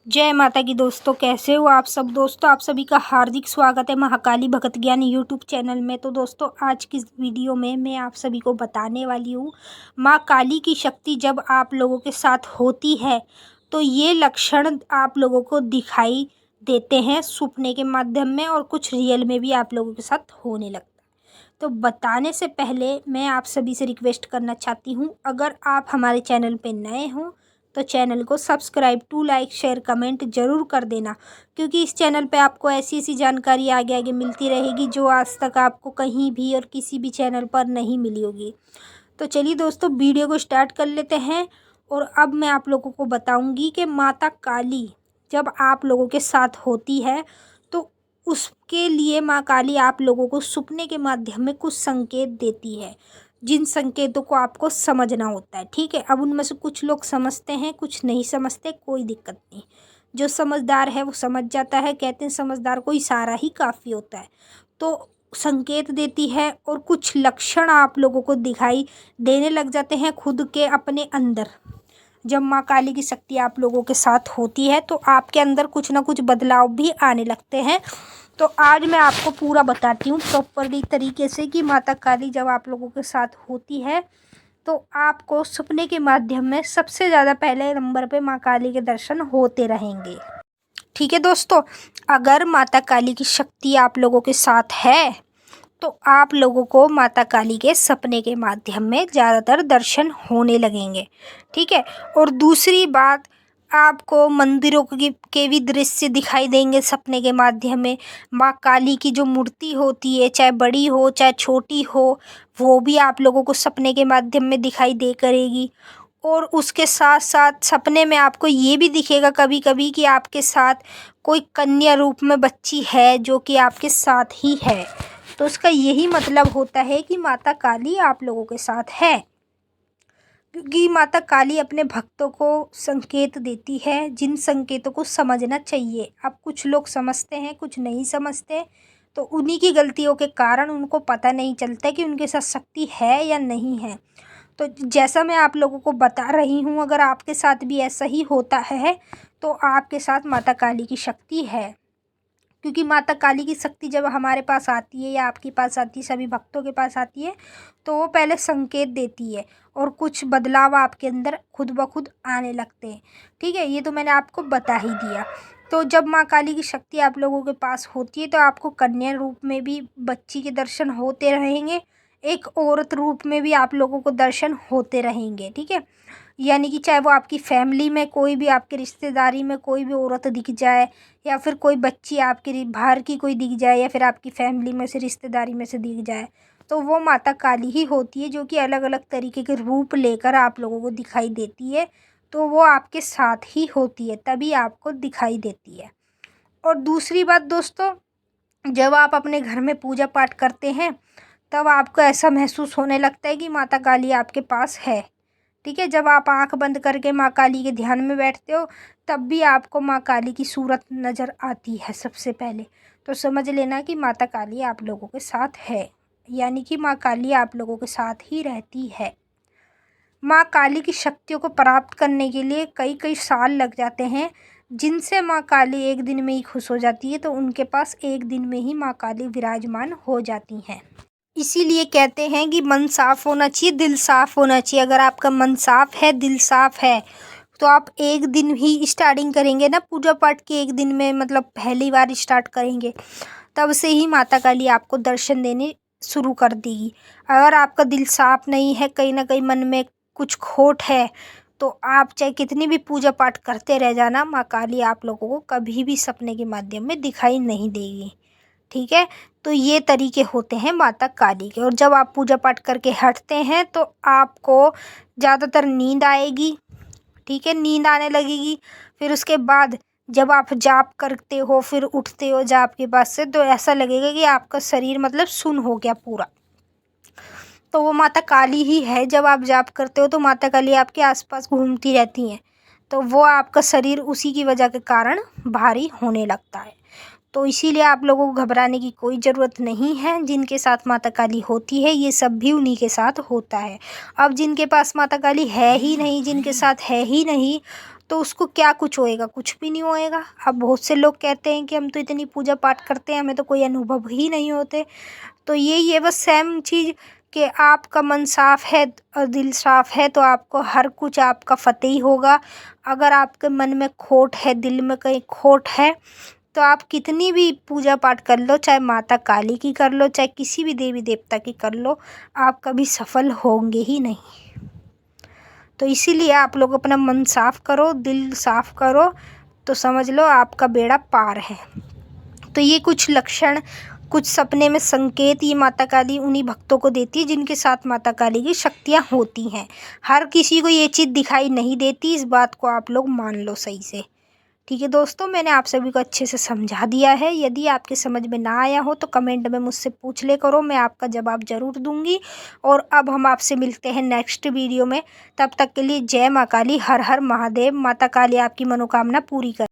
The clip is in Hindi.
जय माता की दोस्तों, कैसे हो आप सब। दोस्तों आप सभी का हार्दिक स्वागत है महाकाली भगत ज्ञान यूट्यूब चैनल में। तो दोस्तों आज की इस वीडियो में मैं आप सभी को बताने वाली हूँ माँ काली की शक्ति जब आप लोगों के साथ होती है तो ये लक्षण आप लोगों को दिखाई देते हैं सपने के माध्यम में, और कुछ रियल में भी आप लोगों के साथ होने लगता है। तो बताने से पहले मैं आप सभी से रिक्वेस्ट करना चाहती हूँ, अगर आप हमारे चैनल पे नए हों तो चैनल को subscribe to like share comment ज़रूर कर देना, क्योंकि इस चैनल पे आपको ऐसी ऐसी जानकारी आगे आगे मिलती रहेगी जो आज तक आपको कहीं भी और किसी भी चैनल पर नहीं मिली होगी। तो चलिए दोस्तों वीडियो को स्टार्ट कर लेते हैं। और अब मैं आप लोगों को बताऊंगी कि माता काली जब आप लोगों के साथ होती है तो उसके लिए माँ काली आप लोगों को सपने के माध्यम में कुछ संकेत देती है, जिन संकेतों को आपको समझना होता है। ठीक है, अब उनमें से कुछ लोग समझते हैं, कुछ नहीं समझते, कोई दिक्कत नहीं। जो समझदार है वो समझ जाता है, कहते हैं समझदार को इशारा ही काफ़ी होता है। तो संकेत देती है और कुछ लक्षण आप लोगों को दिखाई देने लग जाते हैं खुद के अपने अंदर। जब माँ काली की शक्ति आप लोगों के साथ होती है तो आपके अंदर कुछ ना कुछ बदलाव भी आने लगते हैं। तो आज मैं आपको पूरा बताती हूँ प्रॉपरली तरीके से कि माता काली जब आप लोगों के साथ होती है तो आपको सपने के माध्यम में सबसे ज़्यादा पहले नंबर पे माँ काली के दर्शन होते रहेंगे। ठीक है दोस्तों, अगर माता काली की शक्ति आप लोगों के साथ है तो आप लोगों को माता काली के सपने के माध्यम में ज़्यादातर दर्शन होने लगेंगे। ठीक है, और दूसरी बात, आपको मंदिरों के भी दृश्य दिखाई देंगे सपने के माध्यम में। माँ काली की जो मूर्ति होती है, चाहे बड़ी हो चाहे छोटी हो, वो भी आप लोगों को सपने के माध्यम में दिखाई दे करेगी। और उसके साथ साथ सपने में आपको ये भी दिखेगा कभी कभी कि आपके साथ कोई कन्या रूप में बच्ची है जो कि आपके साथ ही है। तो उसका यही मतलब होता है कि माता काली आप लोगों के साथ है, क्योंकि माता काली अपने भक्तों को संकेत देती है, जिन संकेतों को समझना चाहिए। अब कुछ लोग समझते हैं, कुछ नहीं समझते, तो उन्हीं की गलतियों के कारण उनको पता नहीं चलता कि उनके साथ शक्ति है या नहीं है। तो जैसा मैं आप लोगों को बता रही हूँ, अगर आपके साथ भी ऐसा ही होता है तो आपके साथ माता काली की शक्ति है। क्योंकि माता काली की शक्ति जब हमारे पास आती है या आपके पास आती है, सभी भक्तों के पास आती है, तो वो पहले संकेत देती है और कुछ बदलाव आपके अंदर खुद ब खुद आने लगते हैं। ठीक है, ये तो मैंने आपको बता ही दिया। तो जब माँ काली की शक्ति आप लोगों के पास होती है तो आपको कन्या रूप में भी बच्ची के दर्शन होते रहेंगे, एक औरत रूप में भी आप लोगों को दर्शन होते रहेंगे। ठीक है, यानी कि चाहे वो आपकी फैमिली में कोई भी, आपकी रिश्तेदारी में कोई भी औरत दिख जाए, या फिर कोई बच्ची आपकी बाहर की कोई दिख जाए, या फिर आपकी फैमिली में से रिश्तेदारी में से दिख जाए, तो वो माता काली ही होती है, जो कि अलग अलग तरीके के रूप लेकर आप लोगों को दिखाई देती है। तो वो आपके साथ ही होती है, तभी आपको दिखाई देती है। और दूसरी बात दोस्तों, जब आप अपने घर में पूजा पाठ करते हैं तब आपको ऐसा महसूस होने लगता है कि माता काली आपके पास है। ठीक है, जब आप आंख बंद करके माँ काली के ध्यान में बैठते हो तब भी आपको माँ काली की सूरत नज़र आती है सबसे पहले। तो समझ लेना कि माता काली आप लोगों के साथ है, यानी कि माँ काली आप लोगों के साथ ही रहती है। माँ काली की शक्तियों को प्राप्त करने के लिए कई कई साल लग जाते हैं, जिनसे माँ काली एक दिन में ही खुश हो जाती है, तो उनके पास एक दिन में ही माँ काली विराजमान हो जाती हैं। इसीलिए कहते हैं कि मन साफ होना चाहिए, दिल साफ होना चाहिए। अगर आपका मन साफ है, दिल साफ है, तो आप एक दिन ही स्टार्टिंग करेंगे ना पूजा पाठ के, एक दिन में मतलब पहली बार स्टार्ट करेंगे, तब से ही माता काली आपको दर्शन देने शुरू कर देगी। अगर आपका दिल साफ नहीं है, कहीं ना कहीं मन में कुछ खोट है, तो आप चाहे कितनी भी पूजा पाठ करते रह जाना, माँ काली आप लोगों को कभी भी सपने के माध्यम में दिखाई नहीं देगी। ठीक है, तो ये तरीके होते हैं माता काली के। और जब आप पूजा पाठ करके हटते हैं तो आपको ज़्यादातर नींद आएगी। ठीक है, नींद आने लगेगी। फिर उसके बाद जब आप जाप करते हो, फिर उठते हो जाप के बाद से, तो ऐसा लगेगा कि आपका शरीर मतलब सुन्न हो गया पूरा। तो वो माता काली ही है। जब आप जाप करते हो तो माता काली आपके आसपास घूमती रहती हैं, तो वो आपका शरीर उसी की वजह के कारण भारी होने लगता है। तो इसीलिए आप लोगों को घबराने की कोई ज़रूरत नहीं है। जिनके साथ माता काली होती है ये सब भी उन्हीं के साथ होता है। अब जिनके पास माता काली है ही नहीं, जिनके साथ है ही नहीं, तो उसको क्या कुछ होएगा, कुछ भी नहीं होएगा। अब बहुत से लोग कहते हैं कि हम तो इतनी पूजा पाठ करते हैं, हमें तो कोई अनुभव ही नहीं होते। तो यही है बस सेम चीज़ कि आपका मन साफ है और दिल साफ है तो आपको हर कुछ आपका फतेह ही होगा। अगर आपके मन में खोट है, दिल में कहीं खोट है, तो आप कितनी भी पूजा पाठ कर लो, चाहे माता काली की कर लो, चाहे किसी भी देवी देवता की कर लो, आप कभी सफल होंगे ही नहीं। तो इसीलिए आप लोग अपना मन साफ करो, दिल साफ करो, तो समझ लो आपका बेड़ा पार है। तो ये कुछ लक्षण, कुछ सपने में संकेत ये माता काली उन्हीं भक्तों को देती है जिनके साथ माता काली की शक्तियाँ होती हैं। हर किसी को ये चीज़ दिखाई नहीं देती, इस बात को आप लोग मान लो सही से। ठीक है दोस्तों, मैंने आप सभी को अच्छे से समझा दिया है। यदि आपके समझ में ना आया हो तो कमेंट में मुझसे पूछ ले करो, मैं आपका जवाब ज़रूर दूंगी। और अब हम आपसे मिलते हैं नेक्स्ट वीडियो में। तब तक के लिए जय माँ काली, हर हर महादेव। माता काली आपकी मनोकामना पूरी कर।